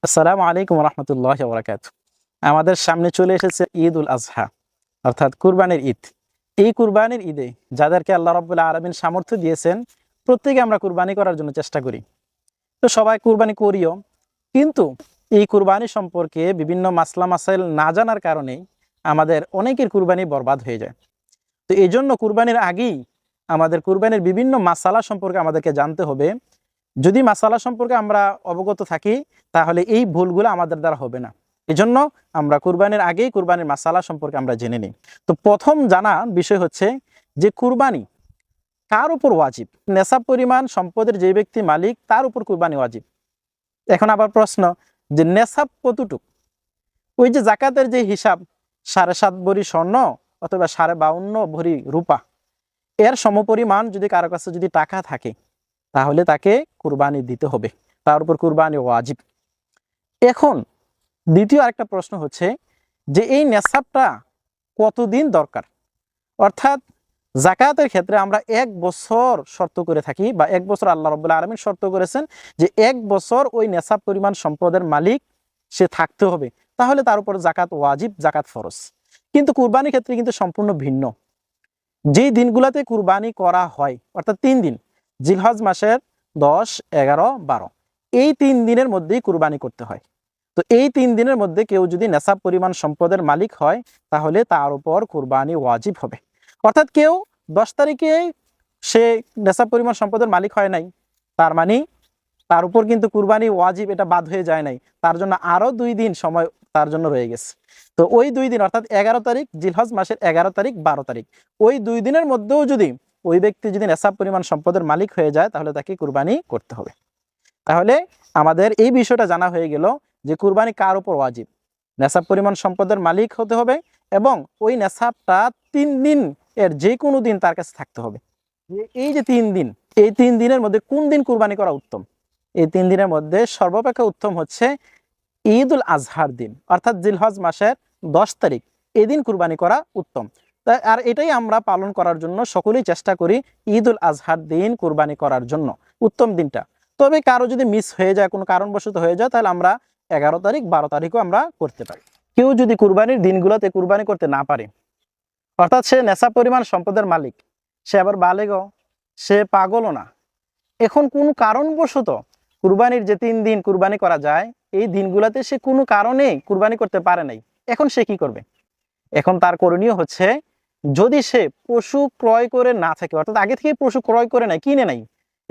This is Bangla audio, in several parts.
আসসালামু আলাইকুম রহমতুল্লাহি ওয়া বারাকাতুহু। আমাদের সামনে চলে এসেছে ঈদ উল আজহা অর্থাৎ কুরবানির ঈদ। এই কুরবানির ঈদে যাদেরকে আল্লাহ রাব্বুল আলামিন সামর্থ্য দিয়েছেন, প্রত্যেকে আমরা কুরবানি করার জন্য চেষ্টা করি। তো সবাই কুরবানি করিও, কিন্তু এই কুরবানি সম্পর্কে বিভিন্ন মাসলা মাসাইল না জানার কারণে আমাদের অনেকের কুরবানি বরবাদ হয়ে যায়। তো এই জন্য কুরবানির আগেই আমাদের কুরবানির বিভিন্ন মাসালা সম্পর্কে আমাদেরকে জানতে হবে। যদি মাসালা সম্পর্কে আমরা অবগত থাকি, তাহলে এই ভুলগুলো আমাদের দ্বারা হবে না। এজন্য আমরা কুরবানির আগেই কুরবানির মাসালা সম্পর্কে আমরা জেনে নিই। তো প্রথম জানা বিষয় হচ্ছে যে কুরবানি কার উপর ওয়াজিব। নেশাব পরিমাণ সম্পদের যে ব্যক্তি মালিক তার উপর কুরবানি ওয়াজিব। এখন আবার প্রশ্ন যে নেশাব কতটুক? ওই যে জাকাতের যে হিসাব 7.5 ভরি স্বর্ণ অথবা 52.5 ভরি রূপা, এর সমপরিমাণ যদি কারো কাছে যদি টাকা থাকে, তাহলে তাকে কুরবানি দিতে হবে, তার উপর কুরবানি ওয়াজিব। এখন দ্বিতীয় আরেকটা প্রশ্ন হচ্ছে যে এই নেশাবটা কতদিন দরকার। অর্থাৎ জাকাতের ক্ষেত্রে আমরা 1 বছর শর্ত করে থাকি, বা 1 বছর আল্লাহ রাব্বুল আলামিন শর্ত করেছেন যে 1 বছর ওই নেশাব পরিমাণ সম্পদের মালিক সে থাকতে হবে, তাহলে তার উপর জাকাত ওয়াজিব, জাকাত ফরজ। কিন্তু কুরবানির ক্ষেত্রে কিন্তু সম্পূর্ণ ভিন্ন। যেই দিনগুলোতে কুরবানি করা হয় অর্থাৎ 3 দিন, জিলহজ মাসের 10, 11, 12, এই 3 দিনের মধ্যেই কুরবানি করতে হয়। তো এই 3 দিনের মধ্যে কেউ যদি নেশাব পরিমাণ সম্পদের মালিক হয়, তাহলে তার উপর কুরবানি ওয়াজিব হবে। অর্থাৎ কেউ 10 তারিখে সে নেশাব পরিমাণ সম্পদের মালিক হয় নাই, তার মানে তার উপর কিন্তু কুরবানি ওয়াজিব এটা বাদ হয়ে যায় নাই, তার জন্য আরো 2 দিন সময় তার জন্য রয়ে গেছে। তো ওই 2 দিন অর্থাৎ 11 তারিখ, জিলহজ মাসের 11 তারিখ, 12 তারিখ, ওই 2 দিনের মধ্যেও যদি ওই ব্যক্তি যদি নেশাব পরিমাণ সম্পদের মালিক হয়ে যায়, তাহলে তাকে কুরবানি করতে হবে। তাহলে আমাদের এই বিষয়টা জানা হয়ে গেল যে কুরবানি কার উপর ওয়াজিব। নেশাব পরিমাণ সম্পদের মালিক হতে হবে এবং ওই নেশাবটা 3 দিন এর যে কোনো দিন তার কাছে থাকতে হবে। এই যে 3 দিন, এই 3 দিনের মধ্যে কোন দিন কুরবানি করা উত্তম? এই 3 দিনের মধ্যে সর্বাপেক্ষা উত্তম হচ্ছে ঈদ উল আজহার দিন, অর্থাৎ জিলহজ মাসের 10 তারিখ, এই দিন কুরবানি করা উত্তম। আর এটাই আমরা পালন করার জন্য সকলেই চেষ্টা করি, ঈদ উল আজহার দিন কুরবানি করার জন্য উত্তম দিনটা। তবে কারো যদি মিস হয়ে যায়, কোনো কারণবশত হয়ে যায়, তাহলে আমরা 11 তারিখ, 12 তারিখও আমরা করতে পারি। কেউ যদি কুরবানির দিনগুলোতে কুরবানি করতে না পারে, অর্থাৎ সে নেশা পরিমাণ সম্পদের মালিক, সে আবার বালেগও, সে পাগলও না, এখন কোনো কারণবশত কুরবানির যে 3 দিন কুরবানি করা যায়, এই দিনগুলোতে সে কোনো কারণে কুরবানি করতে পারে নাই, এখন সে কি করবে? এখন তার করণীয় হচ্ছে, যদি সে পশু ক্রয় করে না থাকে, অর্থাৎ আগে থেকে পশু ক্রয় করে নাই, কিনে নাই,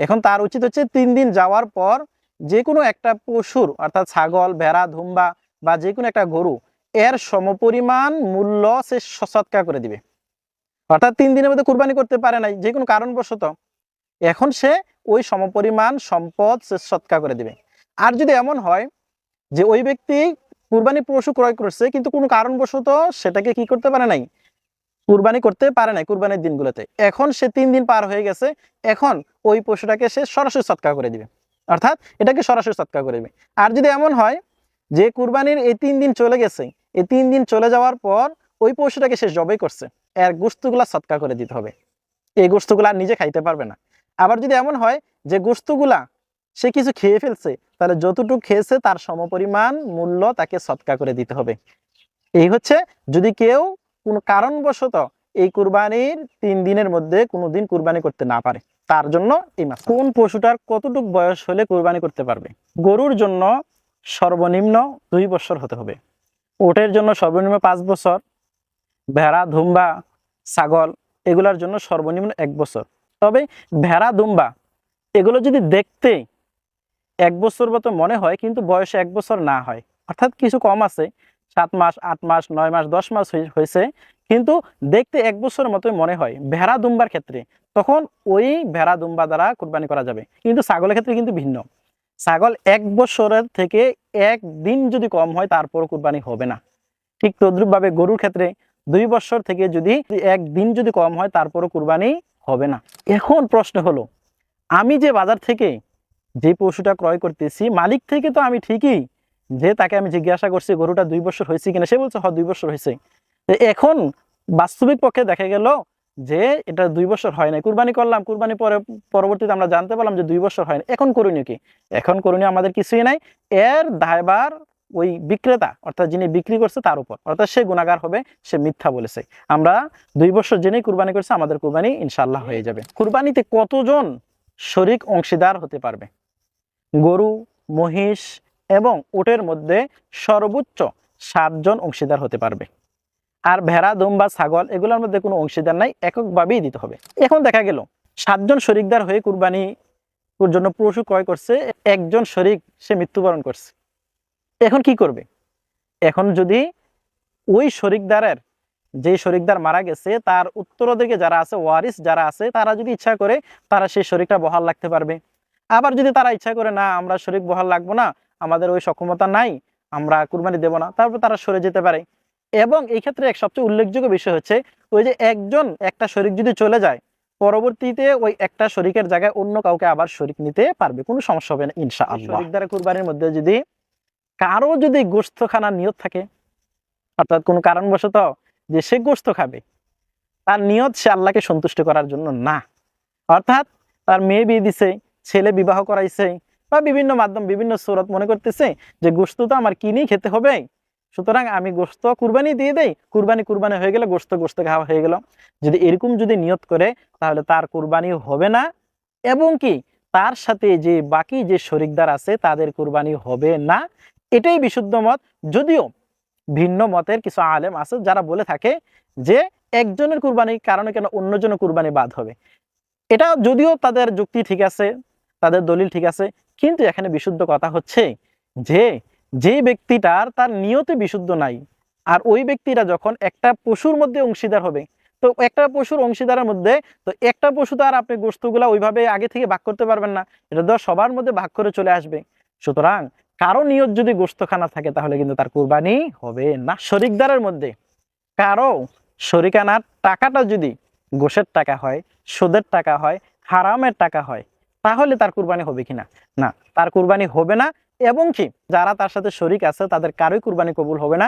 এখন তার উচিত হচ্ছে 3 দিন যাওয়ার পর যে কোনো একটা পশুর, অর্থাৎ ছাগল, ভেড়া, ধুম্বা বা যে কোনো একটা গরু, এর সমপরিমাণ মূল্য সে সৎকার করে দিবে। অর্থাৎ 3 দিনের মধ্যে কুরবানি করতে পারে নাই যে কোনো কারণবশত, এখন সে ওই সমপরিমাণ সম্পদ সে সৎকার করে দিবে। আর যদি এমন হয় যে ওই ব্যক্তি কুরবানি পশু ক্রয় করছে, কিন্তু কোনো কারণবশত সেটাকে কি করতে পারে নাই, কুরবানি করতে পারে নাই কুরবানির দিনগুলোতে, এখন সে 3 দিন পার হয়ে গেছে, এখন ওই পশুটাকে সে সরাসরি সৎকার করে দিবে, অর্থাৎ এটাকে সরাসরি সৎকার করে দিবে। আর যদি এমন হয় যে কুরবানির এই 3 দিন চলে গেছে, এই 3 দিন চলে যাওয়ার পর ওই পশুটাকে সে জবাই করছে, এর গোশতগুলা সৎকার করে দিতে হবে, এই গোশতগুলা নিজে খাইতে পারবে না। আবার যদি এমন হয় যে গোশতগুলা সে কিছু খেয়ে ফেলছে, তাহলে যতটুকু খেয়েছে তার সমপরিমাণ মূল্য তাকে সৎকার করে দিতে হবে। এই হচ্ছে যদি কেউ কোনো কারণবশত এই কুরবানির 3 দিনের মধ্যে কোনো দিন কুরবানি করতে না পারে, তার জন্য এই মাস। কোন পশুটার কতটুকু বয়স হলে কুরবানি করতে পারবে? গরুর জন্য সর্বনিম্ন 2 বছর হতে হবে, উটের জন্য সর্বনিম্ন 5 বছর, ভেড়া, ধুম্বা, ছাগল এগুলোর জন্য সর্বনিম্ন 1 বছর। তবে ভেড়া, দুম্বা এগুলো যদি দেখতে 1 বছর মতো মনে হয়, কিন্তু বয়সে 1 বছর না হয়, অর্থাৎ কিছু কম আছে, 7 মাস, 8 মাস, 9 মাস, 10 মাস হয়েছে, কিন্তু দেখতে 1 বছরের মতোই মনে হয় ভেড়া দুম্বার ক্ষেত্রে, তখন ওই ভেড়া দুম্বা দ্বারা কুরবানি করা যাবে। কিন্তু ছাগলের ক্ষেত্রে কিন্তু ভিন্ন, ছাগল 1 বছরের থেকে 1 দিন যদি কম হয়, তারপর কুরবানি হবে না। ঠিক তদ্রুপভাবে গরুর ক্ষেত্রে 2 বছর থেকে যদি 1 দিন যদি কম হয়, তারপরও কুরবানি হবে না। এখন প্রশ্ন হলো, আমি যে বাজার থেকে যে পশুটা ক্রয় করতেছি, মালিক থেকে তো আমি ঠিকই যে তাকে আমি জিজ্ঞাসা করছি গরুটা 2 বছর হয়েছে কিনা, সে বলছে হ 2 বছর হয়েছে। এখন বাস্তবিক পক্ষে দেখা গেল যে এটা 2 বছর হয় না, কুরবানি করলাম, কুরবানি পরে পরবর্তীতে আমরা জানতে পারলাম যে 2 বছর হয় না, এখন করণীয় কি? এখন করণীয় আমাদের কিছুই নাই, এর দায়ভার ওই বিক্রেতা অর্থাৎ যিনি বিক্রি করছে তার উপর, অর্থাৎ সে গুনাহগার হবে, সে মিথ্যা বলেছে। আমরা 2 বছর জেনেই কুরবানি করছে, আমাদের কুরবানি ইনশাআল্লাহ হয়ে যাবে। কুরবানিতে কতজন শরিক অংশীদার হতে পারবে? গরু, মহিষ এবং উটের মধ্যে সর্বোচ্চ 7 জন অংশীদার হতে পারবে। আর ভেড়া, দুম্বা, ছাগল এগুলোর মধ্যে কোনো অংশীদার নাই, এককভাবেই দিতে হবে। এখন দেখা গেল 7 জন শরিকদার হয়ে কুরবানির জন্য পশু ক্রয় করছে, একজন শরিক সে মৃত্যুবরণ করছে, এখন কি করবে? এখন যদি ওই শরিকদারের, যে শরিকদার মারা গেছে তার উত্তরাধিকারী যারা আছে, ওয়ারিস যারা আছে, তারা যদি ইচ্ছা করে তারা সেই শরিকটা বহাল রাখতে পারবে। আবার যদি তারা ইচ্ছা করে না আমরা শরিক বহাল রাখবো না, আমাদের ওই সক্ষমতা নাই, আমরা কুরবানি দেব না, তারপর তারা সরে যেতে পারে। এবং এই ক্ষেত্রে এক সবচেয়ে উল্লেখযোগ্য বিষয় হচ্ছে ওই যে একটা শরিক যদি চলে যায়, পরবর্তীতে ওই একটা শরিকের জায়গায় অন্য কাউকে আবার শরিক নিতে পারবে, কোনো সমস্যা হবে না ইনশাআল্লাহ। শরিকদারের কুরবানির মধ্যে যদি কারো যদি গোশত খানার নিয়ত থাকে, অর্থাৎ কোনো কারণবশত যে সে গোশত খাবে, তার নিয়ত সে আল্লাহকে সন্তুষ্ট করার জন্য না, অর্থাৎ তার মেয়ে বিয়ে দিছে, ছেলে বিবাহ করাইছে, বা বিভিন্ন মাধ্যম বিভিন্ন সূরত মনে করতেছে যে গোশত তো আমার কিনেই খেতে হবে, সুতরাং আমি গোশত কুরবানি দিয়ে দেই, কুরবানি হয়ে গেলে গোশত খাওয়া হয়ে গেল। যদি এরকম যদি নিয়ত করে তাহলে তার কুরবানি হবে না, এবং কি তার সাথে যে বাকি যে শরিকদার আছে তাদের কুরবানি হবে না। এটাই বিশুদ্ধ মত। যদিও ভিন্ন মতের কিছু আলেম আছে যারা বলে থাকে যে একজনের কুরবানির কারণে কেন অন্যজনের কুরবানি বাদ হবে, এটা যদিও তাদের যুক্তি ঠিক আছে, তাদের দলিল ঠিক আছে, কিন্তু এখানে বিশুদ্ধ কথা হচ্ছে যে যে ব্যক্তিটার তার নিয়তে বিশুদ্ধ নাই, আর ওই ব্যক্তিরা যখন একটা পশুর মধ্যে অংশীদার হবে, তো একটা পশুর অংশীদারের মধ্যে তো একটা পশু তো আর আপনি গোশতগুলা ওইভাবে আগে থেকে ভাগ করতে পারবেন না, এটা তো সবার মধ্যে ভাগ করে চলে আসবে। সুতরাং কারো নিয়ত যদি গোশতখানা থাকে তাহলে কিন্তু তার কুরবানি হবে না। শরিকদারের মধ্যে কারো শরিকানার টাকাটা যদি গোশের টাকা হয়, সুদের টাকা হয়, হারামের টাকা হয়, তাহলে তার কুরবানি হবে কিনা? না, তার কুরবানি হবে না। এবং কি যারা তার সাথে শরিক আছে তাদের কারোই কুরবানি কবুল হবে না,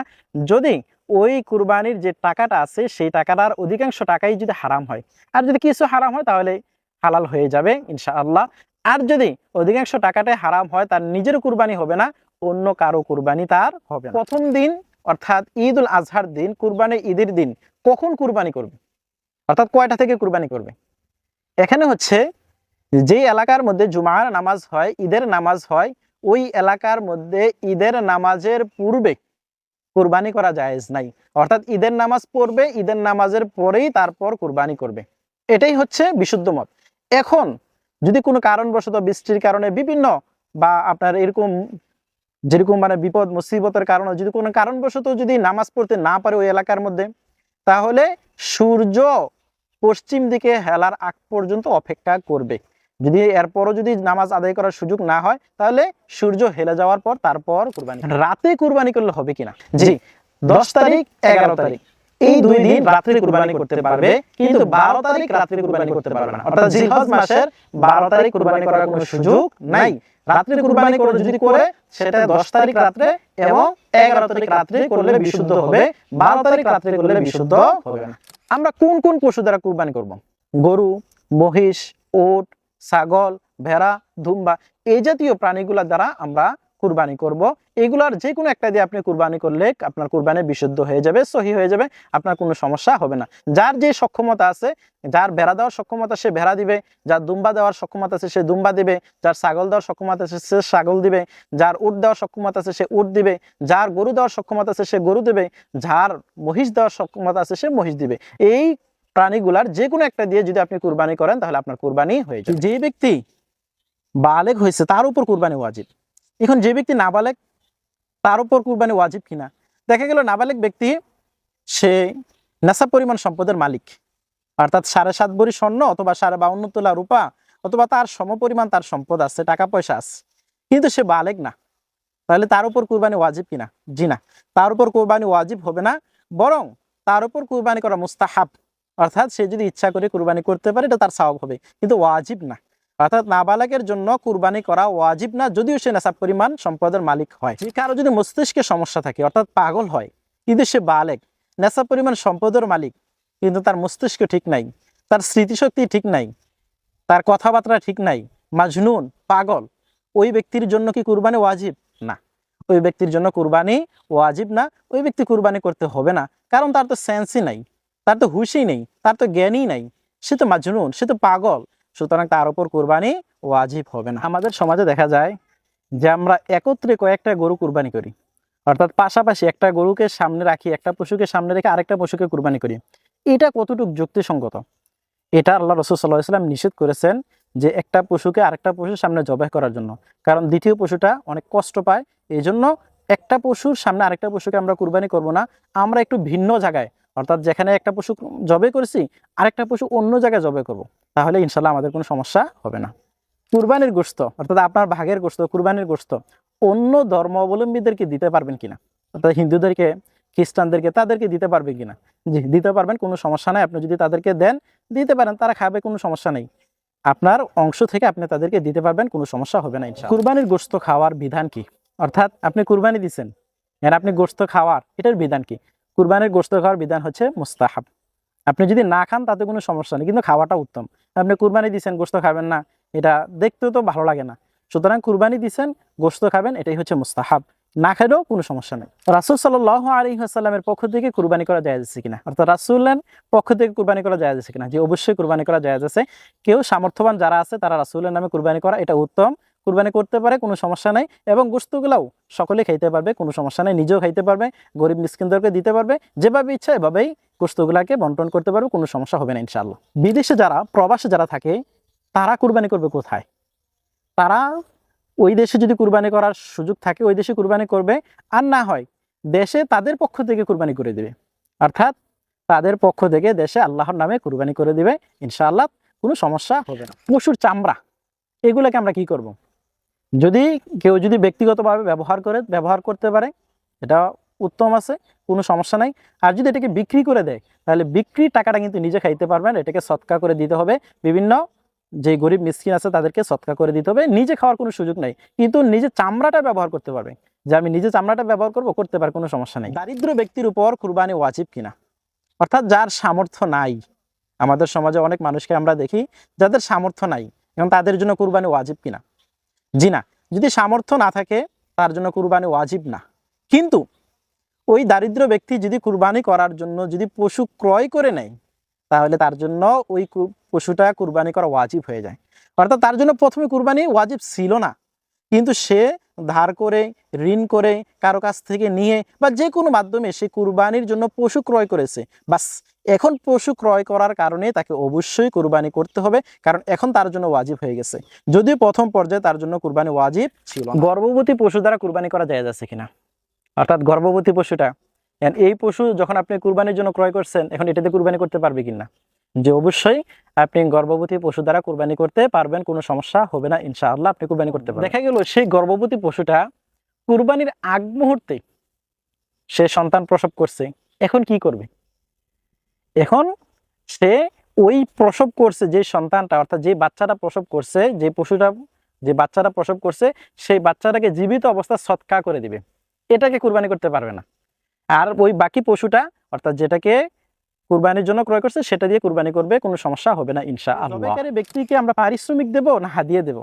যদি ওই কুরবানির যে টাকাটা আছে সেই টাকাটার অধিকাংশ টাকাই যদি হারাম হয়। আর যদি কিছু হারাম হয় তাহলে হালাল হয়ে যাবে ইনশাআল্লাহ। আর যদি অধিকাংশ টাকাটাই হারাম হয়, তার নিজের কুরবানি হবে না, অন্য কারো কুরবানি তার হবে না। প্রথম দিন অর্থাৎ ঈদ উল আজহার দিন, কুরবানির ঈদের দিন কখন কুরবানি করবে, অর্থাৎ কয়টা থেকে কুরবানি করবে? এখানে হচ্ছে যে এলাকার মধ্যে জুমার নামাজ হয়, ঈদের নামাজ হয়, ওই এলাকার মধ্যে ঈদের নামাজের পূর্বে কুরবানি করা জায়েজ নাই, অর্থাৎ ঈদের নামাজ পড়বে, ঈদের নামাজের পরেই তারপর কুরবানি করবে, এটাই হচ্ছে বিশুদ্ধ মত। এখন যদি কোনো কারণবশত বৃষ্টির কারণে বিভিন্ন বা আপনার এরকম যেরকম মানে বিপদ মুসিবতের কারণে যদি কোনো কারণবশত যদি নামাজ পড়তে না পারে ওই এলাকার মধ্যে, তাহলে সূর্য পশ্চিম দিকে হেলার আগ পর্যন্ত অপেক্ষা করবে। যদি এরপরও যদি নামাজ আদায় করার সুযোগ না হয় তাহলে সূর্য হেলে যাওয়ার পর তারপর কুরবানি। রাতে কুরবানি করলে হবে কিনা? জি, 10 তারিখ 11 তারিখ এই 2 দিন রাত্রে কুরবানি করতে পারবে, কিন্তু 12 তারিখ রাত্রে কুরবানি করতে পারবে না। অর্থাৎ জিলহজ মাসের 12 তারিখ কুরবানি করার কোনো সুযোগ নাই। রাত্রে কুরবানি করে যদি করে সেটা 10 তারিখ রাত্রে এবং 11 তারিখ রাত্রে করলে বিশুদ্ধ হবে, 12 তারিখ রাত্রে করলে বিশুদ্ধ হবে না। আমরা কোন কোন পশু দ্বারা কুরবানি করব? গরু, মহিষ, উট, ছাগল, ভেড়া, দুম্বা এই জাতীয় প্রাণীগুলা দ্বারা আমরা কুরবানি করব। এগুলার যে কোনো একটা দিয়ে আপনি কুরবানি করলে আপনার কুরবানি বিশুদ্ধ হয়ে যাবে, সহি হয়ে যাবে, আপনার কোনো সমস্যা হবে না। যার যে সক্ষমতা আছে, যার ভেড়া দেওয়ার সক্ষমতা সে ভেড়া দিবে, যার দুম্বা দেওয়ার সক্ষমতা আছে সে দুম্বা দিবে, যার ছাগল দেওয়ার সক্ষমতা আছে সে ছাগল দিবে, যার উট দেওয়ার সক্ষমতা আছে সে উট দিবে, যার গরু দেওয়ার সক্ষমতা আছে সে গরু দিবে, যার মহিষ দেওয়ার সক্ষমতা আছে সে মহিষ দিবে। এই প্রাণীগুলার যে কোনো একটা দিয়ে যদি আপনি কুরবানি করেন তাহলে আপনার কুরবানি হয়ে যাবে। যে ব্যক্তি বালেগ হয়েছে তার উপর কুরবানি ওয়াজিব। এখন যে ব্যক্তি নাবালেগ তার উপর কুরবানি ওয়াজিব কিনা? দেখা গেল নাবালেগ ব্যক্তি সে নেশাব পরিমাণ সম্পদের মালিক, অর্থাৎ 7.5 ভরি স্বর্ণ অথবা 52.5 তোলা রূপা অথবা তার সমপরিমাণ তার সম্পদ আছে, টাকা পয়সা আছে, কিন্তু সে বালেগ না, তাহলে তার উপর কুরবানি ওয়াজিব কিনা? জি না, তার উপর কুরবানি ওয়াজিব হবে না, বরং তার উপর কুরবানি করা মুস্তাহাব, অর্থাৎ সে যদি ইচ্ছা করে কুরবানি করতে পারে এটা তার সওয়াব হবে, কিন্তু ওয়াজিব না। অর্থাৎ নাবালেগের জন্য কুরবানি করা ওয়াজিব না, যদিও সে নেশাব পরিমাণ সম্পদের মালিক হয়। যে কারো যদি মস্তিষ্কে সমস্যা থাকে অর্থাৎ পাগল হয় কিন্তু সে বালেগ, নেশাব পরিমাণ সম্পদের মালিক, কিন্তু তার মস্তিষ্ক ঠিক নাই, তার স্মৃতিশক্তি ঠিক নাই, তার কথাবার্তা ঠিক নাই, মাজনুন, পাগল, ওই ব্যক্তির জন্য কি কুরবানি ওয়াজিব? না, ওই ব্যক্তির জন্য কুরবানি ওয়াজিব না। ওই ব্যক্তি কুরবানি করতে হবে না, কারণ তার তো সেন্সই নাই, তার তো হুশই নেই, তার তো জ্ঞানই নাই, সে তো মাজনুন, সে তো পাগল। সুতরাং তার উপর কুরবানি ওয়াজিব হবে না। আমাদের সমাজে দেখা যায় যে আমরা একত্রে কয়েকটা গরু কুরবানি করি, অর্থাৎ পাশাপাশি একটা গরুকে সামনে রাখি, একটা পশুকে সামনে রেখে আরেকটা পশুকে কুরবানি করি। এটা কতটুকু যুক্তিসঙ্গত? এটা আল্লাহ রাসূল সাল্লাল্লাহু আলাইহি ওয়াসাল্লাম নিষেধ করেছেন যে একটা পশুকে আরেকটা পশুর সামনে জবাই করার জন্য, কারণ দ্বিতীয় পশুটা অনেক কষ্ট পায়। এই জন্য একটা পশুর সামনে আরেকটা পশুকে আমরা কুরবানি করব না, আমরা একটু ভিন্ন জায়গায়, অর্থাৎ যেখানে একটা পশু জবাই করেছি আরেকটা পশু অন্য জায়গায় জবাই করব, তাহলে ইনশাল্লাহ আমাদের কোনো সমস্যা হবে না। কুরবানির গোশত, অর্থাৎ আপনার ভাগের গোশত, কুরবানির গোশত অন্য ধর্মাবলম্বীদেরকে দিতে পারবেন কিনা, অর্থাৎ হিন্দুদেরকে, খ্রিস্টানদেরকে, তাদেরকে দিতে পারবেন কিনা? জি, দিতে পারবেন, কোনো সমস্যা নাই। আপনি যদি তাদেরকে দেন, দিতে পারেন, তারা খাবে, কোনো সমস্যা নেই। আপনার অংশ থেকে আপনি তাদেরকে দিতে পারবেন, কোনো সমস্যা হবে না ইনশাআল্লাহ। কুরবানির গোশত খাওয়ার বিধান কি? অর্থাৎ আপনি কুরবানি দিচ্ছেন, এর আপনি গোশত খাওয়ার, এটার বিধান কি? কুরবানির গোশত খাওয়ার বিধান হচ্ছে মুস্তাহাব। আপনি যদি না খান তাতে কোনো সমস্যা নেই, কিন্তু খাওয়াটা উত্তম। আপনি কুরবানি দিচ্ছেন, গোশত খাবেন না, এটা দেখতেও তো ভালো লাগে না। সুতরাং কুরবানি দিচ্ছেন, গোশত খাবেন, এটাই হচ্ছে মুস্তাহাব। না খেলেও কোনো সমস্যা নেই। রাসূল সাল্লাল্লাহু আলাইহি ওয়াসাল্লামের পক্ষ থেকে কুরবানি করা জায়েজ আছে কিনা, অর্থাৎ রাসূলের পক্ষ থেকে কুরবানি করা জায়েজ আছে কিনা? যে অবশ্যই কুরবানি করা জায়েজ আছে। কেউ সামর্থ্যবান যারা আছে তারা রাসূলের নামে কুরবানি করা, এটা উত্তম। কুরবানি করতে পারে, কোনো সমস্যা নাই, এবং গোশতগুলাও সকলে খাইতে পারবে, কোনো সমস্যা নেই। নিজেও খাইতে পারবে, গরিব মিসকিনদেরকে দিতে পারবে, যেভাবে ইচ্ছা এভাবেই গোশতগুলাকে বন্টন করতে পারবে, কোনো সমস্যা হবে না ইনশাআল্লাহ। বিদেশে যারা, প্রবাসে যারা থাকে, তারা কুরবানি করবে কোথায়? তারা ওই দেশে যদি কুরবানি করার সুযোগ থাকে ওই দেশে কুরবানি করবে, আর না হয় দেশে তাদের পক্ষ থেকে কুরবানি করে দিবে, অর্থাৎ তাদের পক্ষ থেকে দেশে আল্লাহর নামে কুরবানি করে দিবে, ইনশাআল্লাহ কোনো সমস্যা হবে না। পশুর চামড়া, এগুলোকে আমরা কি করব? যদি কেউ যদি ব্যক্তিগতভাবে ব্যবহার করতে পারে, এটা উত্তম আছে, কোনো সমস্যা নাই। আর যদি এটাকে বিক্রি করে দেয়, তাহলে বিক্রির টাকাটা কিন্তু নিজে খাইতে পারবেন, এটাকে সদকা করে দিতে হবে। বিভিন্ন যে গরিব মিসকিন আছে তাদেরকে সদকা করে দিতে হবে, নিজে খাওয়ার কোনো সুযোগ নাই। কিন্তু নিজে চামড়াটা ব্যবহার করতে পারবে, যে আমি নিজে চামড়াটা ব্যবহার করতে পারে, কোনো সমস্যা নেই। দারিদ্র ব্যক্তির উপর কুরবানি ওয়াজিব কিনা, অর্থাৎ যার সামর্থ্য নাই। আমাদের সমাজে অনেক মানুষকে আমরা দেখি যাদের সামর্থ্য নাই, এবং তাদের জন্য কুরবানি ওয়াজিব কিনা? জি না, যদি সামর্থ্য না থাকে তার জন্য কুরবানি ওয়াজিব না। কিন্তু ওই দারিদ্র ব্যক্তি যদি কুরবানি করার জন্য যদি পশু ক্রয় করে নেয়, তাহলে তার জন্য ওই পশুটা কুরবানি করা ওয়াজিব হয়ে যায়। অর্থাৎ তার জন্য প্রথমে কুরবানি ওয়াজিব ছিল না, কিন্তু সে ধার করে, ঋণ করে, কারো কাছ থেকে নিয়ে বা যে কোনো মাধ্যমে সে কুরবানির জন্য পশু ক্রয় করেছে। বাস, এখন পশু ক্রয় করার কারণে তাকে অবশ্যই কুরবানি করতে হবে, কারণ এখন তার জন্য ওয়াজিব হয়ে গেছে, যদিও প্রথম পর্যায়ে তার জন্য কুরবানি ওয়াজিব ছিল। গর্ভবতী পশু দ্বারা কুরবানি করা জায়েজ আছে কিনা, অর্থাৎ গর্ভবতী পশুটা, এই পশু যখন আপনি কুরবানির জন্য ক্রয় করছেন, এখন এটাতে কুরবানি করতে পারবে কিনা? যে অবশ্যই আপনি গর্ভবতী পশু দ্বারা কুরবানি করতে পারবেন, কোনো সমস্যা হবে না ইনশাআল্লাহ, আপনি কুরবানি করতে পারবেন। দেখা গেল সেই গর্ভবতী পশুটা কুরবানির আগ মুহূর্তে সে সন্তান প্রসব করছে, এখন কি করবে? এখন সে ওই প্রসব করছে যে সন্তানটা, অর্থাৎ যে বাচ্চাটা প্রসব করছে, যে পশুটা, যে বাচ্চাটা প্রসব করছে, সেই বাচ্চাটাকে জীবিত অবস্থা সৎকা করে দিবে, এটাকে কুরবানি করতে পারবে না। আর ওই বাকি পশুটা, অর্থাৎ যেটাকে কুরবানির জন্য ক্রয় করছে, সেটা দিয়ে কুরবানি করবে, কোনো সমস্যা হবে না ইনশাআল্লাহ। জবাইকারী ব্যক্তিকে আমরা পারিশ্রমিক দেব না হাদিয়া দেব?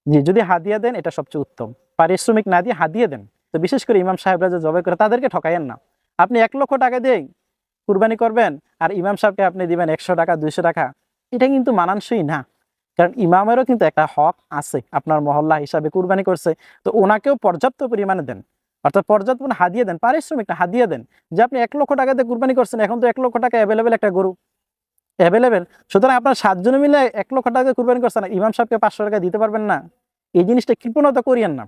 জি, যদি হাদিয়া দেন এটা সবচেয়ে উত্তম। পারিশ্রমিক না দিয়ে হাদিয়া দেন। তো বিশেষ করে ইমাম সাহেবরা যে জবাই করে তাদেরকে ঠকায়েন না। আপনি 1 লক্ষ টাকা দিয়ে কুরবানি করবেন আর ইমাম সাহেবকে আপনি দিবেন 100 টাকা, 200 টাকা, এটা কিন্তু মানানসই না। কারণ ইমামেরও কিন্তু একটা হক আছে, আপনার মহল্লা হিসাবে কুরবানি করছে, তো ওনাকেও পর্যাপ্ত পরিমাণে দেন, অর্থাৎ পর্যাপ্ত হাদিয়া দেন, পারিশ্রমিক না, হাদিয়া দেন। যে আপনি 1 লক্ষ টাকা দিয়ে কুরবানি করছেন, এখন তো 1 লক্ষ টাকা অ্যাভেলেবেল, একটা গরু অ্যাভেলেবেল, সুতরাং আপনার 7 জনে মিলে 1 লক্ষ টাকা কুরবানি করছেন, ইমাম সাহেবকে 500 টাকা দিতে পারবেন না? এই জিনিসটা কৃপণতা করিয়েন না।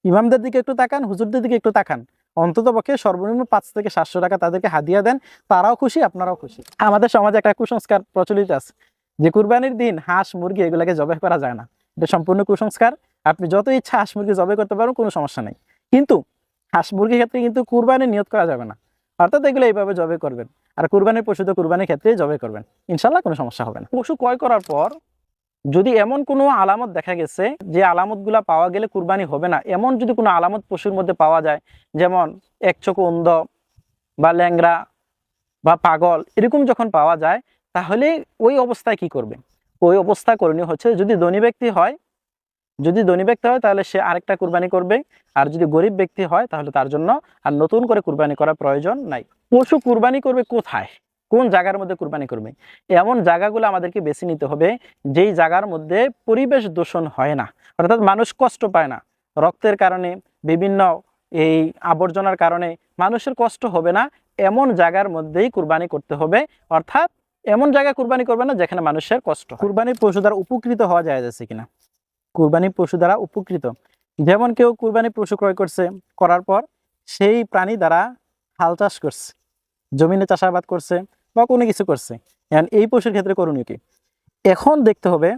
ইমামদের দিকে একটু তাকান, হুজুরদের দিকে একটু তাকান, অন্তত পক্ষে সর্বনিম্ন 5 থেকে 700 টাকা তাদেরকে হাদিয়া দেন, তারাও খুশি, আপনারাও খুশি। আমাদের সমাজে একটা কুসংস্কার প্রচলিত আছে যে কুরবানির দিন হাঁস মুরগি এগুলাকে জবাই করা যায় না, এটা সম্পূর্ণ কুসংস্কার। আপনি যত ইচ্ছা হাঁস মুরগি জবাই করতে পারবেন, কোনো সমস্যা নেই, কিন্তু হাঁস মুরগির ক্ষেত্রে কিন্তু কুরবানির নিয়ত করা যাবে না, অর্থাৎ এগুলো এইভাবে জবাই করবেন। আর কুরবানির পশু তো কুরবানির ক্ষেত্রে জবাই করবেন, ইনশাল্লাহ কোনো সমস্যা হবে না। পশু ক্রয় করার পর যদি এমন কোনো আলামত দেখা গেছে যে আলামতগুলা পাওয়া গেলে কুরবানি হবে না, এমন যদি কোনো আলামত পশুর মধ্যে পাওয়া যায়, যেমন এক চোখ অন্ধ বা ল্যাংরা বা পাগল এরকম যখন পাওয়া যায়, তাহলে ওই অবস্থায় কি করবে? ওই অবস্থা করণীয় হচ্ছে, যদি ধনী ব্যক্তি হয় তাহলে সে আরেকটা কুরবানি করবে, আর যদি গরিব ব্যক্তি হয় তাহলে তার জন্য আর নতুন করে কুরবানি করার প্রয়োজন নাই। পশু কুরবানি করবে কোথায়, কোন জায়গার মধ্যে কুরবানি করবে? এমন জায়গাগুলো আমাদেরকে বেছে নিতে হবে যেই জায়গার মধ্যে পরিবেশ দূষণ হয় না, অর্থাৎ মানুষ কষ্ট পায় না, রক্তের কারণে, বিভিন্ন এই আবর্জনার কারণে মানুষের কষ্ট হবে না, এমন জায়গার মধ্যেই কুরবানি করতে হবে। অর্থাৎ এমন জায়গায় কুরবানি করবে না যেখানে মানুষের কষ্ট। কুরবানির পশু দ্বারা উপকৃত হওয়া যায় যাচ্ছে কিনা? কুরবানি পশু দ্বারা উপকৃত, যেমন কেউ কুরবানি পশু ক্রয় করছে, করার পর সেই প্রাণী দ্বারা হাল চাষ করছে, জমিনে চাষাবাদ করছে বা কোনো কিছু করছে, এই পশুর ক্ষেত্রে করণীয় কি? এখন দেখতে হবে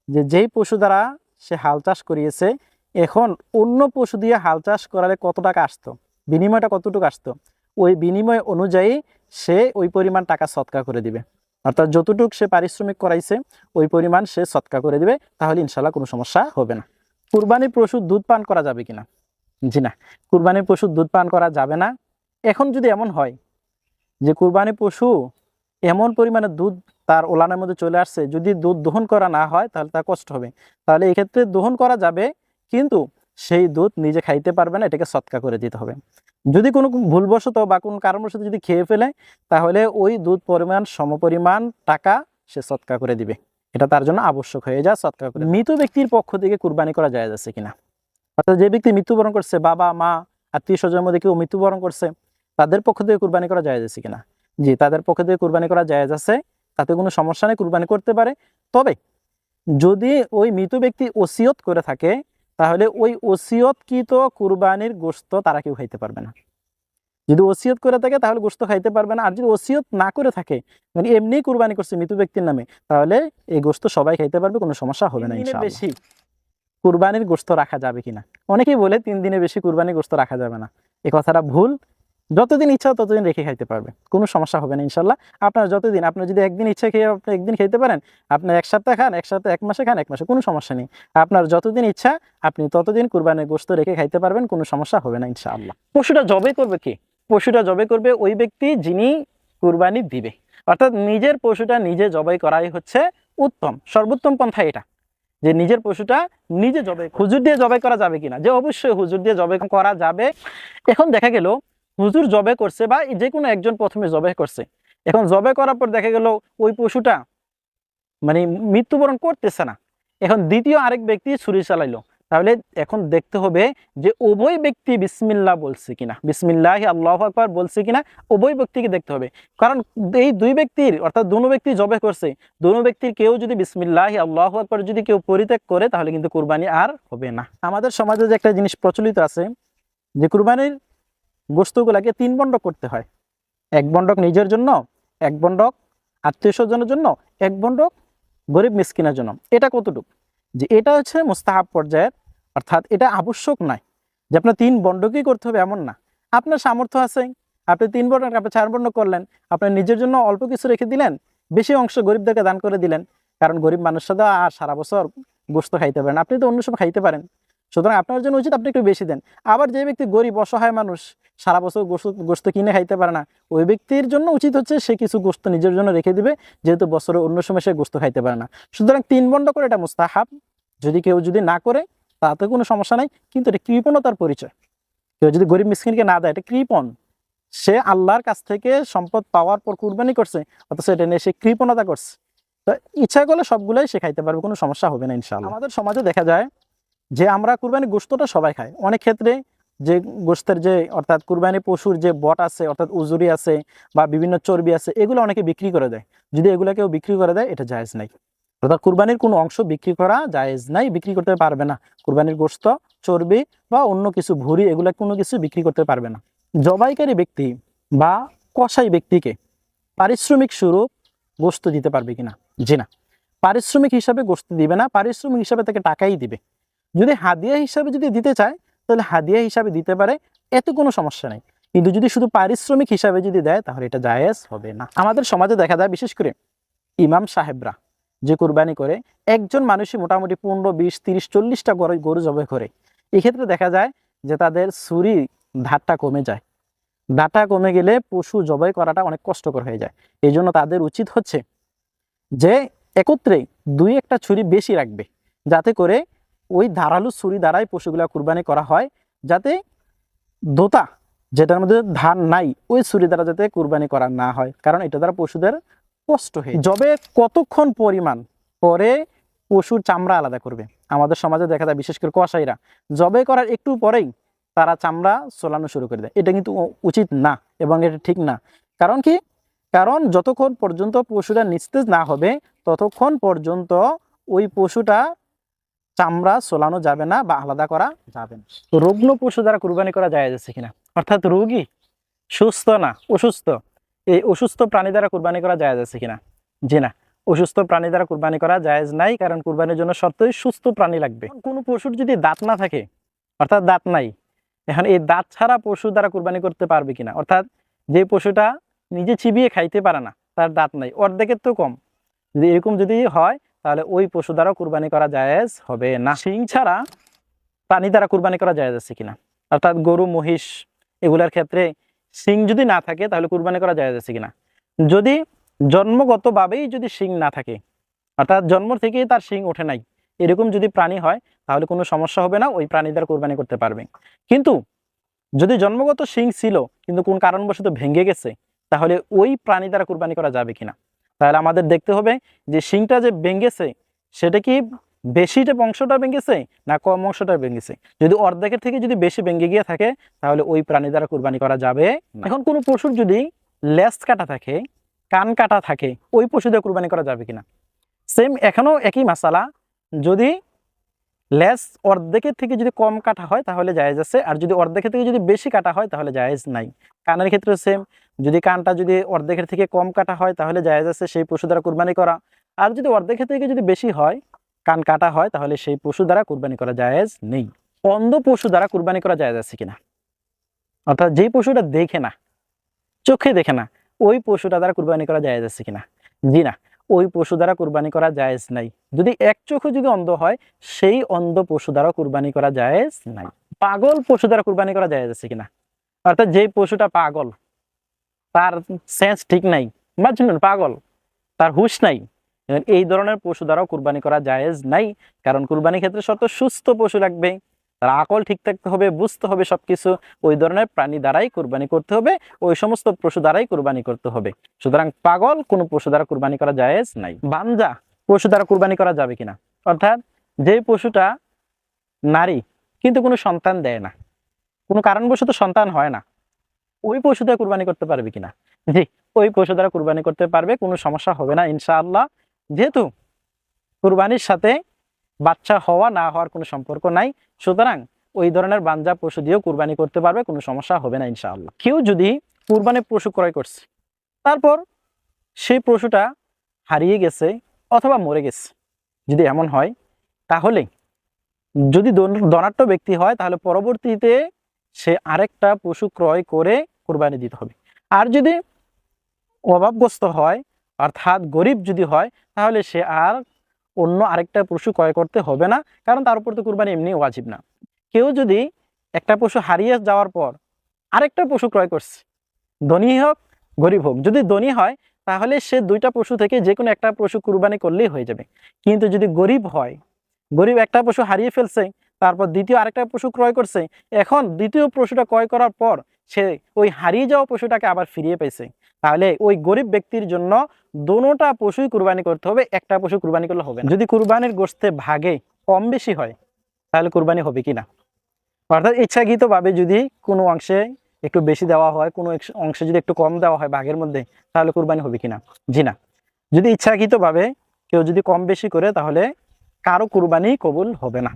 যে যেই পশু দ্বারা সে হাল চাষ করিয়েছে, এখন অন্য পশু দিয়ে হাল চাষ করালে কত টাকা আসতো, বিনিময়টা কতটুকু আসতো, ওই বিনিময় অনুযায়ী সে ওই পরিমাণ টাকা সৎকা করে দিবে। অর্থাৎ যতটুকু সে পারিশ্রমিক করাইছে ওই পরিমাণ সে সৎকা করে দিবে, তাহলে ইনশাল্লাহ কোনো সমস্যা হবে না। কুরবানির পশুর দুধ পান করা যাবে কিনা? জি না, কুরবানির পশুর দুধ পান করা যাবে না। এখন যদি এমন হয় যে কুরবানির পশু এমন পরিমাণে দুধ তার ওলানের মধ্যে চলে আসছে, যদি দুধ দহন করা না হয় তাহলে তার কষ্ট হবে, তাহলে এই ক্ষেত্রে দহন করা যাবে, কিন্তু সেই দুধ নিজে খাইতে পারবে না, এটাকে সৎকা করে দিতে হবে। যদি কোনো ভুলবশত বা কোনো কারণবশত যদি খেয়ে ফেলে, তাহলে ওই দুধ পরিমাণ সমপরিমাণ টাকা সে সৎকা করে দিবে, এটা তার জন্য আবশ্যক হয়ে যায় সৎকা করে। মৃত ব্যক্তির পক্ষ থেকে কুরবানি করা যায় যাচ্ছে কিনা? অর্থাৎ যে ব্যক্তি মৃত্যুবরণ করছে, বাবা মা আত্মীয় স্বজনের মধ্যে কেউ মৃত্যুবরণ করছে, তাদের পক্ষ থেকে কুরবানি করা যায় যাচ্ছে কিনা? জি, তাদের পক্ষ থেকে কুরবানি করা জায়েজ আছে, তাতে কোনো সমস্যা নেই, কুরবানি করতে পারে। তবে যদি ওই মৃত ব্যক্তি ওসিয়ত করে থাকে, তাহলে ওই ওসিয়তকৃত কুরবানির গোশত তারা কেউ খাইতে পারবে না। যদি ওসিয়ত করে থাকে তাহলে গোশত খাইতে পারবে না, আর যদি ওসিয়ত না করে থাকে, মানে এমনি কুরবানি করছে মৃত ব্যক্তির নামে, তাহলে এই গোশত সবাই খাইতে পারবে, কোনো সমস্যা হবে না ইনশাআল্লাহ। বেশি কুরবানির গোশত রাখা যাবে কিনা? অনেকেই বলে 3 দিনে বেশি কুরবানির গোশত রাখা যাবে না, এই কথাটা ভুল। যতদিন ইচ্ছা ততদিন রেখে খাইতে পারবে, কোনো সমস্যা হবে না ইনশাল্লাহ। আপনার যতদিন, আপনার যদি একদিন ইচ্ছা খেয়ে আপনি একদিন খেতে পারেন, আপনার 1 সপ্তাহ খান, 1 সপ্তাহ, 1 মাসে খান, 1 মাসে, কোনো সমস্যা নেই। আপনার যতদিন ইচ্ছা আপনি ততদিন কুরবানির গোশত রেখে খাইতে পারবেন, কোনো সমস্যা হবে না ইনশাআল্লাহ। পশুটা জবাই করবে কে? পশুটা জবাই করবে ওই ব্যক্তি যিনি কুরবানি দিবে, অর্থাৎ নিজের পশুটা নিজে জবাই করাই হচ্ছে উত্তম, সর্বোত্তম পন্থা এটা, যে নিজের পশুটা নিজে জবাই। হুজুর দিয়ে জবাই করা যাবে কিনা? যে অবশ্যই হুজুর দিয়ে জবাই করা যাবে। এখন দেখা গেল হুজুর জবাই করছে বা যে কোনো একজন প্রথমে জবাই করছে, এখন জবাই করার পর দেখা গেল ওই পশুটা মানে মৃত্যুবরণ করতেছে না, এখন দ্বিতীয় আরেক ব্যক্তি ছুরি চালাইলো, তাহলে এখন দেখতে হবে যে উভয় ব্যক্তি বিসমিল্লাহ বলছে কিনা, বিসমিল্লাহ আল্লাহু আকবার বলছে কিনা, উভয় ব্যক্তিকে দেখতে হবে। কারণ এই দুই ব্যক্তির, অর্থাৎ দুনো ব্যক্তি জবাই করছে, দুনো ব্যক্তির কেউ যদি বিসমিল্লাহ আল্লাহু আকবার যদি কেউ পরিত্যাগ করে, তাহলে কিন্তু কুরবানি আর হবে না। আমাদের সমাজে যে একটা জিনিস প্রচলিত আছে, যে কুরবানির গোশতগুলাকে 3 বন্ডক করতে হয়, 1 বন্ডক নিজের জন্য, 1 বন্ডক আত্মীয় স্বজনের জন্য, 1 বন্ডক গরিব মিসকিনের জন্য। এটা কতটুকু? যে এটা হচ্ছে মুস্তাহাব পর্যায়ের, অর্থাৎ এটা আবশ্যক নয় যে আপনার 3 বন্ডকই করতে হবে, এমন না। আপনার সামর্থ্য আছে, আপনি 3 বন্ডক, আপনি 4 বন্ডক করলেন, আপনার নিজের জন্য অল্প কিছু রেখে দিলেন, বেশি অংশ গরিবদেরকে দান করে দিলেন, কারণ গরিব মানুষরা তো আর সারা বছর গোশত খাইতে পারেন, আপনি তো অন্য সময় খাইতে পারেন, সুতরাং আপনার জন্য উচিত আপনি একটু বেশি দেন। আবার যে ব্যক্তি গরিব অসহায় মানুষ, সারা বছর গোশত কিনে খাইতে পারে না, ওই ব্যক্তির জন্য উচিত হচ্ছে সে কিছু গোশত নিজের জন্য রেখে দিবে, যেহেতু বছরের অন্য সময় সে গোশত খাইতে পারে না। সুতরাং 3 বন্ড করে এটা মুস্তাহাব, যদি কেউ যদি না করে তাতে কোনো সমস্যা নাই, কিন্তু এটা কৃপণতার পরিচয়। কেউ যদি গরিব মিসকিনকে না দেয়, এটা কৃপণ, সে আল্লাহর কাছ থেকে সম্পদ পাওয়ার পর কুরবানি করছে, অথচ এটা নিয়ে সে কৃপণতা করছে। তো ইচ্ছা করলে সবগুলাই সে খাইতে পারবে, কোনো সমস্যা হবে না ইনশাআল্লাহ। আমাদের সমাজে দেখা যায় যে আমরা কুরবানি গোশতটা সবাই খাই, অনেক ক্ষেত্রে যে গোশতের যে, অর্থাৎ কুরবানি পশুর যে বট আছে, অর্থাৎ উজুরি আছে বা বিভিন্ন চর্বি আছে, এগুলো অনেকে বিক্রি করে দেয়। যদি এগুলো কেউ বিক্রি করে দেয়, এটা জায়েজ নাই, অর্থাৎ কুরবানির কোনো অংশ বিক্রি করা জায়েজ নাই, বিক্রি করতে পারবে না। কুরবানির গোশত, চর্বি বা অন্য কিছু ভুঁড়ি, এগুলো কোনো কিছু বিক্রি করতে পারবে না। জবাইকারী ব্যক্তি বা কসাই ব্যক্তিকে পারিশ্রমিক স্বরূপ গোশত দিতে পারবে কিনা? জি না, পারিশ্রমিক হিসাবে গোশত দিবে না, পারিশ্রমিক হিসাবে তাকে টাকাই দিবে। যদি হাদিয়া হিসাবে যদি দিতে চায়, তাহলে হাদিয়া হিসাবে দিতে পারে, এতে কোনো সমস্যা নেই। কিন্তু যদি শুধু পারিশ্রমিক হিসাবে যদি দেয়, তাহলে এটা জায়েজ হবে না। আমাদের সমাজে দেখা যায় বিশেষ করে ইমাম সাহেবরা যে কুরবানি করে, একজন মানুষই মোটামুটি 15, 20, 30, 40টা গরু জবাই করে। এক্ষেত্রে দেখা যায় যে তাদের ছুরি ধারটা কমে যায়, ডাটা কমে গেলে পশু জবাই করাটা অনেক কষ্টকর হয়ে যায়। এই জন্য তাদের উচিত হচ্ছে যে একত্রে 2-1টা ছুরি বেশি রাখবে, যাতে করে ওই ধারালো ছুরি দ্বারাই পশুগুলা কুরবানি করা হয়, যাতে দোতা যেটার মধ্যে ধান নাই ওই ছুরি দ্বারা যাতে কুরবানি করা না হয়, কারণ এটা দ্বারা পশুদের কষ্ট হয়। জবে কতক্ষণ পরিমাণ পরে পশুর চামড়া আলাদা করবে? আমাদের সমাজে দেখা যায় বিশেষ করে কসাইরা জবে করার একটু পরেই তারা চামড়া চলানো শুরু করে দেয়। এটা কিন্তু উচিত না এবং এটা ঠিক না। কারণ কি? কারণ যতক্ষণ পর্যন্ত পশুটা নিস্তেজ না হবে ততক্ষণ পর্যন্ত ওই পশুটা চামড়া চলানো যাবে না বা আলাদা করা যাবে না। রুগ্ন পশু দ্বারা কুরবানি করা যায় যাচ্ছে কিনা, অর্থাৎ রোগী, সুস্থ না অসুস্থ, এই অসুস্থ প্রাণী দ্বারা কুরবানি করা যায় যাচ্ছে কিনা? জি না, অসুস্থ প্রাণী দ্বারা কুরবানি করা জায়েজ নাই, কারণ কুরবানির জন্য শর্তই সুস্থ প্রাণী লাগবে। কোনো পশুর যদি দাঁত না থাকে, অর্থাৎ দাঁত নাই, এখন এই দাঁত ছাড়া পশু দ্বারা কুরবানি করতে পারবে কিনা, অর্থাৎ যে পশুটা নিজে চিবিয়ে খাইতে পারে না, তার দাঁত নাই, অর্ধেকের তো কম, যদি এরকম যদি হয় তাহলে ওই পশু দ্বারা কুরবানি করা জায়েজ হবে না। শিং ছাড়া প্রাণী দ্বারা কুরবানি করা জায়েজ আছে কিনা, অর্থাৎ গরু মহিষ এগুলার ক্ষেত্রে শিং যদি না থাকে তাহলে কুরবানি করা জায়েজ আছে কিনা? যদি জন্মগতভাবেই যদি শিং না থাকে, অর্থাৎ জন্ম থেকেই তার শিং ওঠে নাই, এরকম যদি প্রাণী হয় তাহলে কোনো সমস্যা হবে না, ওই প্রাণী দ্বারা কুরবানি করতে পারবে। কিন্তু যদি জন্মগত শিং ছিল কিন্তু কোন কারণবশত ভেঙে গেছে, তাহলে ওই প্রাণী দ্বারা কুরবানি করা যাবে কিনা? তাহলে আমাদের দেখতে হবে যে শিংটা যে ভেঙেছে সেটা কি বেশিটা অংশটা ভেঙেছে না কম অংশটা ভেঙেছে। যদি অর্ধেকের থেকে যদি বেশি ভেঙে গিয়ে থাকে তাহলে ওই প্রাণী দ্বারা কুরবানি করা যাবে না। এখন কোনো পশুর যদি লেজ কাটা থাকে, কান কাটা থাকে, ওই পশু দিয়ে কুরবানি করা যাবে কিনা? সেম এখনো একই মাসালা, যদি লেজ অর্ধেকের থেকে যদি কম কাটা হয় তাহলে জায়েজ আছে, আর যদি অর্ধেকের থেকে যদি বেশি কাটা হয় তাহলে জায়েজ নাই। কানের ক্ষেত্রে সেম, যদি কানটা যদি অর্ধেকের থেকে কম কাটা হয় তাহলে জায়েজ আছে সেই পশু দ্বারা কুরবানি করা, আর যদি অর্ধেকের থেকে যদি বেশি হয়, কান কাটা হয়, তাহলে সেই পশু দ্বারা কুরবানি করা জায়েজ নেই। অন্ধ পশু দ্বারা কুরবানি করা জায়েজ আছে কিনা, অর্থাৎ যেই পশুটা দেখে না, চোখে দেখে না, ওই পশুটা দ্বারা কুরবানি করা জায়েজ আছে কিনা? জি না, ওই পশু দ্বারা কুরবানি করা জায়েজ নাই। যদি এক চোখে যদি অন্ধ হয় সেই অন্ধ পশু দ্বারা কুরবানি করা জায়েজ নাই। পাগল পশু দ্বারা কুরবানি করা জায়েজ আছে কিনা, অর্থাৎ যেই পশুটা পাগল, তার সেন্স ঠিক নাই, মাজনুন পাগল, তার হুঁশ নাই, এই ধরনের পশু দ্বারাও কুরবানি করা জায়েজ নাই। কারণ কুরবানির ক্ষেত্রে শর্ত সুস্থ পশু লাগবে, তার আকল ঠিক থাকতে হবে, বুঝতে হবে সবকিছু, ওই ধরনের প্রাণী দ্বারাই কুরবানি করতে হবে, ওই সমস্ত পশু দ্বারাই কুরবানি করতে হবে। সুতরাং পাগল কোনো পশু দ্বারা কুরবানি করা জায়েজ নাই। বানজা পশু দ্বারা কুরবানি করা যাবে কিনা, অর্থাৎ যে পশুটা নারী কিন্তু কোনো সন্তান দেয় না, কোনো কারণবশত সন্তান হয় না, ওই পশু দ্বারা কুরবানি করতে পারবে কিনা? জি, ওই পশু দ্বারা কুরবানি করতে পারবে, কোনো সমস্যা হবে না ইনশাআল্লাহ। যেহেতু কুরবানির সাথে বাচ্চা হওয়া না হওয়ার কোনো সম্পর্ক নাই, সুতরাং ওই ধরনের বানজা পশু দিয়েও কুরবানি করতে পারবে, কোনো সমস্যা হবে না ইনশাআল্লাহ। কেউ যদি কুরবানির পশু ক্রয় করছে, তারপর সেই পশুটা হারিয়ে গেছে অথবা মরে গেছে, যদি এমন হয় তাহলে যদি ধনাঢ্য ব্যক্তি হয় তাহলে পরবর্তীতে সে আরেকটা পশু ক্রয় করে কুরবানি দিতে হবে। আর যদি অভাবগ্রস্ত হয়, অর্থাৎ গরিব যদি হয়, তাহলে সে আর অন্য আরেকটা পশু ক্রয় করতে হবে না, কারণ তার উপর তো কুরবানি এমনি ওয়াজিব না। কেউ যদি একটা পশু হারিয়ে যাওয়ার পর আরেকটা পশু ক্রয় করছে, ধনী হোক গরিব হোক, যদি ধনী হয় তাহলে সে দুইটা পশু থেকে যে কোনো একটা পশু কুরবানি করলেই হয়ে যাবে। কিন্তু যদি গরিব হয়, গরিব একটা পশু হারিয়ে ফেলছে, তারপর দ্বিতীয় আরেকটা পশু ক্রয় করছে, এখন দ্বিতীয় পশুটা ক্রয় করার পর সে ওই হারিয়ে যাওয়া পশুটাকে আবার ফিরিয়ে পেয়েছে, তাহলে ওই গরিব ব্যক্তির জন্য দোনোটা পশুই কুরবানি করতে হবে, একটা পশু কুরবানি করলে হবে না। যদি কুরবানির গোশতে ভাগে কম বেশি হয় তাহলে কুরবানি হবে কিনা, অর্থাৎ ইচ্ছাকৃতভাবে যদি কোনো অংশে একটু বেশি দেওয়া হয়, কোনো অংশে যদি একটু কম দেওয়া হয় ভাগের মধ্যে, তাহলে কুরবানি হবে কিনা? জি না, যদি ইচ্ছাকৃতভাবে কেউ যদি কম বেশি করে তাহলে কারো কুরবানি কবুল হবে না,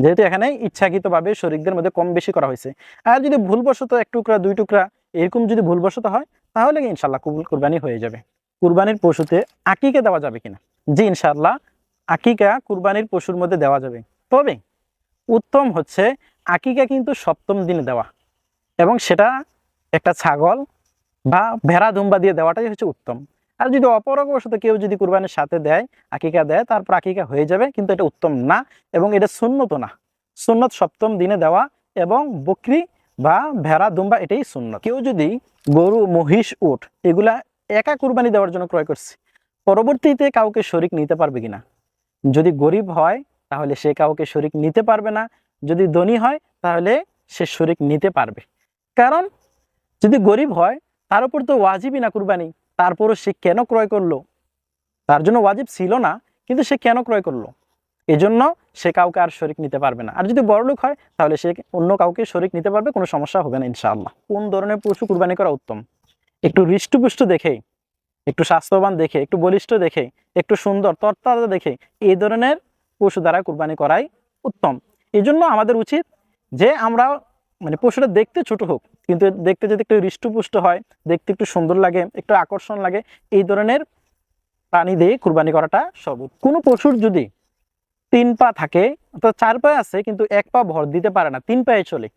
যেহেতু এখানে ইচ্ছাকৃতভাবে শরীকদের মধ্যে কম বেশি করা হয়েছে। আর যদি ভুলবশত এক টুকরা দুই টুকরা এরকম যদি ভুলবশত হয় তাহলে ইনশাল্লাহ কবুল কুরবানি হয়ে যাবে। কুরবানির পশুতে আকিকা দেওয়া যাবে কিনা? জি ইনশাআল্লাহ, আকিকা কুরবানির পশুর মধ্যে দেওয়া যাবে, তবে উত্তম হচ্ছে আকিকা কিন্তু সপ্তম দিনে দেওয়া, এবং সেটা একটা ছাগল বা ভেড়া দুম্বা দিয়ে দেওয়াটাই হচ্ছে উত্তম। আর যদি অপরবশত কেউ যদি কুরবানির সাথে দেয়, আকিকা দেয়, তারপর আকিকা হয়ে যাবে, কিন্তু এটা উত্তম না এবং এটা সুন্নত না। সুন্নত সপ্তম দিনে দেওয়া এবং বকরি বা ভেড়া দুম্বা এটাই সুন্নত। কেউ যদি গরু মহিষ উট এগুলা একা কুরবানি দেওয়ার জন্য ক্রয় করছে, পরবর্তীতে কাউকে শরিক নিতে পারবে কিনা? যদি গরিব হয় তাহলে সে কাউকে শরিক নিতে পারবে না, যদি ধনী হয় তাহলে সে শরিক নিতে পারবে। কারণ যদি গরিব হয় তার উপর তো ওয়াজিবই না কুরবানি, তারপরও সে কেন ক্রয় করলো? তার জন্য ওয়াজিব ছিল না, কিন্তু সে কেন ক্রয় করলো? এজন্য সে কাউকে আর শরিক নিতে পারবে না। আর যদি বড়লোক হয় তাহলে সে অন্য কাউকে শরিক নিতে পারবে, কোনো সমস্যা হবে না ইনশাআল্লাহ। কোন ধরনের পশু কুরবানি করা উত্তম? একটু হৃষ্টপুষ্ট দেখে, একটু স্বাস্থ্যবান দেখে, একটু বলিষ্ঠ দেখে, একটু সুন্দর তরতাজা দেখে এই ধরনের পশু দ্বারা কুরবানি করাই উত্তম। এই জন্য আমাদের উচিত যে আমরা মানে পশুটা দেখতে ছোট হোক, কিন্তু দেখতে যদি একটু হৃষ্টপুষ্ট হয়, দেখতে একটু সুন্দর লাগে, একটু আকর্ষণ লাগে, এই ধরনের প্রাণী দিয়ে কুরবানি করাটা সর্বোত্তম। কোনো পশুর যদি 3 পা থাকে, অর্থাৎ 4 পায়ে আছে কিন্তু 1 পা ভর দিতে পারে না, 3 পায়ে চলে,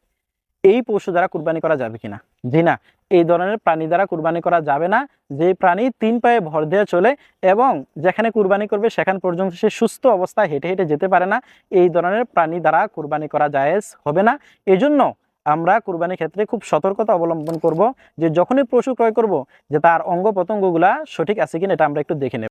এই পশু দ্বারা কুরবানি করা যাবে কিনা? জি না, এই ধরনের প্রাণী দ্বারা কুরবানি করা যাবে না। যে প্রাণী 3 পায়ে ভর দিয়ে চলে এবং যেখানে কুরবানি করবে সেখান পর্যন্ত সে সুস্থ অবস্থায় হেঁটে হেঁটে যেতে পারে না, এই ধরনের প্রাণী দ্বারা কুরবানি করা জায়েজ হবে না। এজন্য আমরা কুরবানির ক্ষেত্রে খুব সতর্কতা অবলম্বন করব যে যখনই পশু ক্রয় করব যে তার অঙ্গ প্রত্যঙ্গগুলা সঠিক আছে কিনা এটা আমরা একটু দেখে নেব।